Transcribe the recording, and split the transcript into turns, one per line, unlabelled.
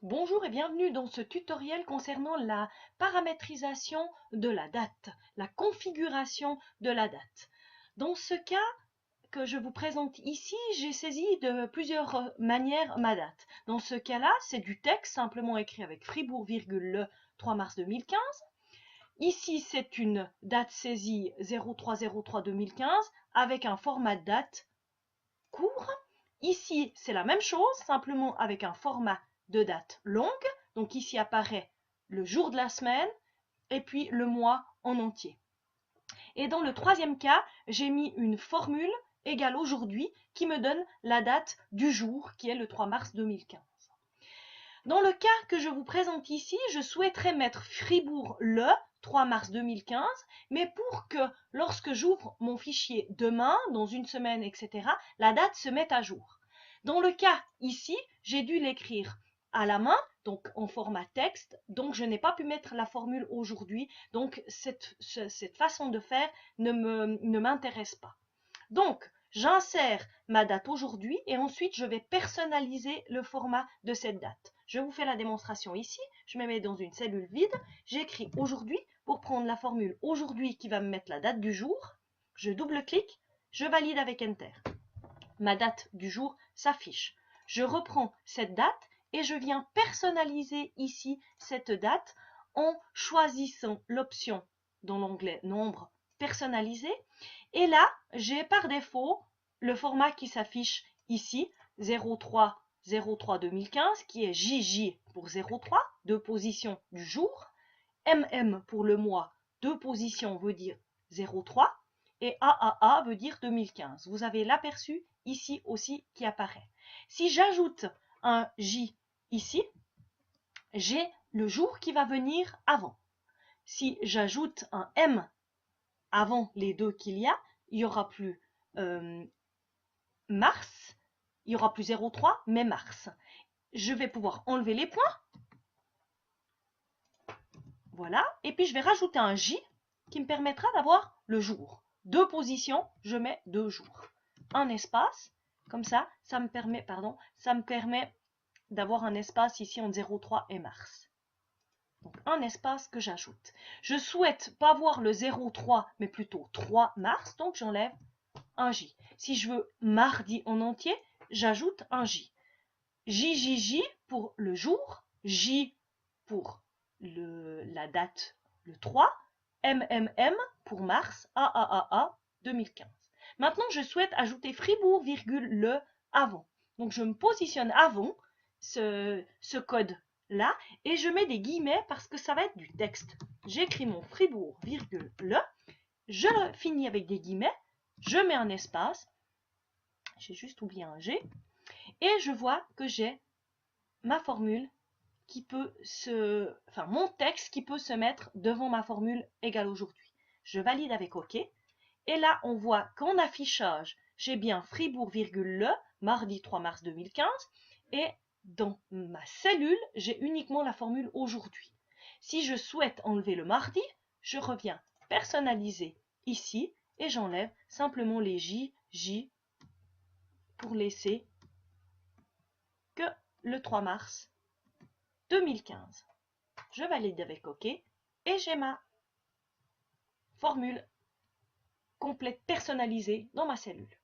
Bonjour et bienvenue dans ce tutoriel concernant la paramétrisation de la date, la configuration de la date. Dans ce cas que je vous présente ici, j'ai saisi de plusieurs manières ma date. Dans ce cas-là, c'est du texte simplement écrit avec Fribourg, le 3 mars 2015. Ici, c'est une date saisie 03-03-2015 avec un format de date court. Ici, c'est la même chose, simplement avec un format de date longue. Donc ici apparaît le jour de la semaine et puis le mois en entier. Et dans le troisième cas, j'ai mis une formule égale aujourd'hui qui me donne la date du jour qui est le 3 mars 2015. Dans le cas que je vous présente ici, je souhaiterais mettre Fribourg le 3 mars 2015, mais pour que lorsque j'ouvre mon fichier demain, dans une semaine, etc., la date se mette à jour. Dans le cas ici, j'ai dû l'écrire à la main, donc en format texte, donc je n'ai pas pu mettre la formule aujourd'hui, donc cette façon de faire ne m'intéresse pas. Donc, j'insère ma date aujourd'hui et ensuite je vais personnaliser le format de cette date. Je vous fais la démonstration ici, je me mets dans une cellule vide, j'écris aujourd'hui pour prendre la formule aujourd'hui qui va me mettre la date du jour, je double-clique, je valide avec Enter. Ma date du jour s'affiche. Je reprends cette date et je viens personnaliser ici cette date en choisissant l'option dans l'onglet Nombre personnalisé. Et là, j'ai par défaut le format qui s'affiche ici, 03-03-2015, qui est JJ pour 03, 2 positions du jour, MM pour le mois, 2 positions veut dire 03, et AAA veut dire 2015. Vous avez l'aperçu ici aussi qui apparaît. Si j'ajoute un J ici, j'ai le jour qui va venir avant. Si j'ajoute un M avant les deux qu'il y a, il n'y aura plus mars, il n'y aura plus 03, mais mars. Je vais pouvoir enlever les points. Voilà. Et puis je vais rajouter un J qui me permettra d'avoir le jour. 2 positions, je mets 2 jours. Un espace, comme ça me permet d'avoir un espace ici entre 03 et mars. Donc un espace que j'ajoute. Je souhaite pas voir le 03, mais plutôt 3 mars, donc j'enlève un J. Si je veux mardi en entier, j'ajoute un J. JJJ pour le jour, J pour la date le 3, MMM pour mars, AAAA 2015. Maintenant, je souhaite ajouter Fribourg, le avant. Donc, je me positionne avant ce code-là et je mets des guillemets parce que ça va être du texte. J'écris mon Fribourg, le, je le finis avec des guillemets, je mets un espace, j'ai juste oublié un G, et je vois que j'ai ma formule qui peut mon texte qui peut se mettre devant ma formule égale aujourd'hui. Je valide avec OK. Et là, on voit qu'en affichage, j'ai bien Fribourg, le, mardi 3 mars 2015. Et dans ma cellule, j'ai uniquement la formule aujourd'hui. Si je souhaite enlever le mardi, je reviens personnaliser ici et j'enlève simplement les J pour laisser que le 3 mars 2015. Je valide avec OK et j'ai ma formule complète personnalisée dans ma cellule.